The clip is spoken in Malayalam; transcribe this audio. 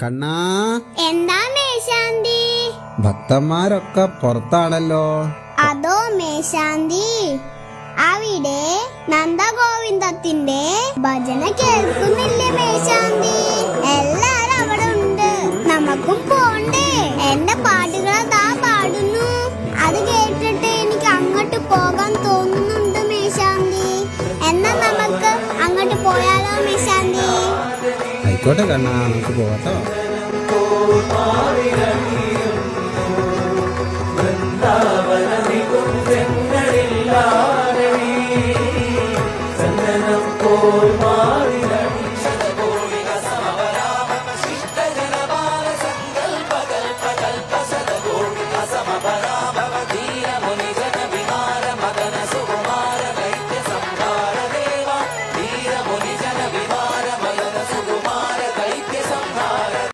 കണ്ണാ, എന്താ മേശാന്തി? ഭക്തന്മാരൊക്കെ പുറത്താണല്ലോ. അതോ മേശാന്തി, അവിടെ നന്ദഗോവിന്ദത്തിന്റെ ഭജന കേൾക്കുന്നില്ലേ മേശാന്തി? എല്ലാരും അവിടെ ഉണ്ട്, നമുക്കും പോണ്ടേ? എന്റെ പാട്ടുകളതാ പാടുന്നു, അത് കേട്ടിട്ട് എനിക്ക് അങ്ങോട്ട് പോകാൻ തോന്നുന്നുണ്ട് മേശാന്തി. എന്നാ നമുക്ക് അങ്ങോട്ട് പോയാലോ മേശാന്തി? ആയിക്കോട്ടെ കണ്ണാ, നമുക്ക് പോകട്ടോ.